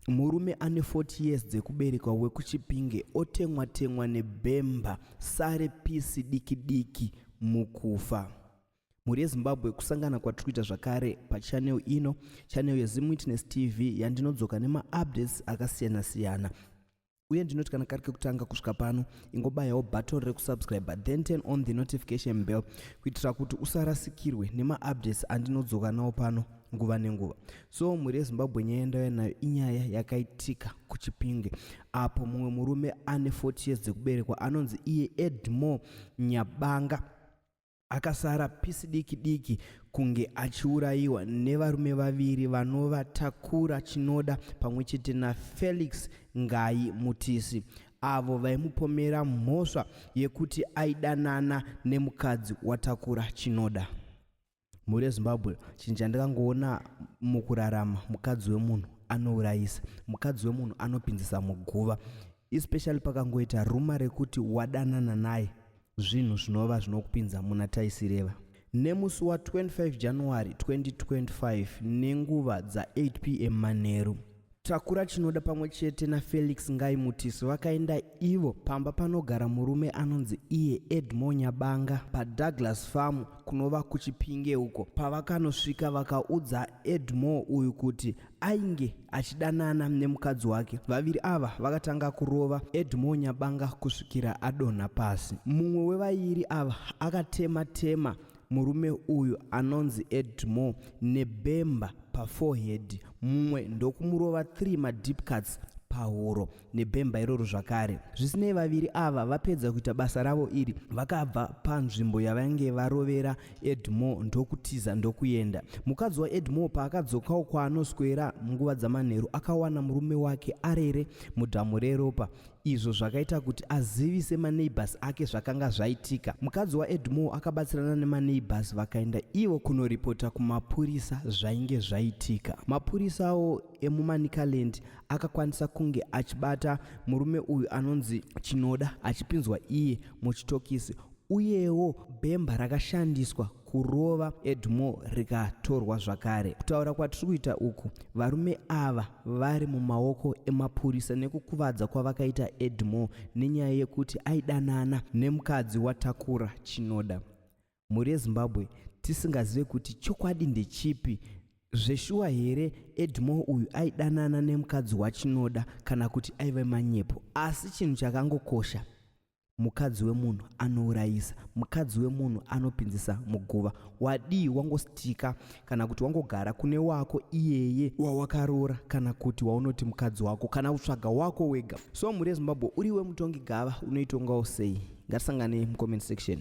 Murume ane 40 years dzekuberekwa wekuChipinge otemwa nebhemba sare pisi diki mukufa. Mhuri yeZimbabwe, kusangana kwatiri kuita zvakare pachanel ino, chanel yeZim Witness TV, yandinodzoka nema-updates akasiyana-siyana. Uye ndinoti kana kari kekutanga kusvika pano, ingobayawo button rekusubscribe, then turn on the notification bell kuitira kuti usarasikirwe nema-updates andinodzoka nawo pano nguva nenguva. So mhuri yeZimbabwe, nyaya yandauya nayo inyaya yakaitika kuChipinge, apo mumwe murume ane 40 years dzekuberekwa anonzi iye Edmore Nyabanga akasara pisi diki kunge achiurayiwa nevarume vaviri vanova Takura Chinoda pamwe chete naFelix Ngai Mutisi, avo vaimupomera mhosva yekuti aidanana nemukadzi waTakura Chinoda. Mhuri yeZimbabwe, chinhu chandakangoona mukurarama, mukadzi wemunhu anourayisa, mukadzi wemunhu anopinzisa muguva, especially pakangoita ruma rekuti wadanana naye, zvinhu zvinova zvinokupinza muna taisireva. Nemusi wa 25 January 2025 nenguva dza 8 PM manheru, Takura Chinoda pamwe chete naFelix Ngai Mutisi vakaenda ivo pamba panogara murume anonzi iye Edmore Nyabanga paDouglas Farm kunova kuChipinge uko. Pavakanosvika vakaudza Edmore uyu kuti ainge achidanana nemukadzi wake. Vaviri ava vakatanga kurova Edmore Nyabanga kusvikira adonha pasi. Mumwe wevairi ava akatema murume uyu anonzi Edmore nebhemba paforehead, mumwe ndokumurova 3 madeep cuts pahuro nebhemba iroro zvakare. Zvisinei, vaviri ava vapedza kuita basa ravo iri vakabva panzvimbo yavainge varovera Edmore ndokutiza ndokuyenda. Mukadzi waEdmore paakadzokawo kwaanoswera munguva dzamanheru akawana murume wake arere mudhamu reropa, izvo zvakaita kuti azivise maneighbors ake zvakanga zvaitika. Mukadzi waEdmore akabatsirana nemaneighbors vakaenda ivo kunoripota kumapurisa zvainge zvaitika. Mapurisawo emuManicaland akakwanisa kunge achibata murume uyu anonzi Chinoda achipinzwa iye muchitokisi, uyewo bhemba rakashandiswa kurova Edmore rikatorwa zvakare. Kutaura kwatiri kuita uku, varume ava vari mumaoko emapurisa nekukuvadza kwavakaita Edmore nenyaya yekuti aidanana nemukadzi waTakura Chinoda. Mhuri yeZimbabwe, tisingazive kuti chokwadi ndechipi, zveshuwa here Edmore uyu aidanana nemukadzi waChinoda kana kuti aiva manyepo, asi chinhu chakangokosha, mukadzi wemunhu anourayisa, mukadzi wemunhu anopinzisa muguva. Wadii wangositika kana kuti wangogara kune wako iyeye wawakarora kana kuti waunoti mukadzi wako kana kutsvaga wako wega. So mhuri yeZimbabwe, uriwe mutongi gava unoitongawo sei? Ngatisangane mucomment section.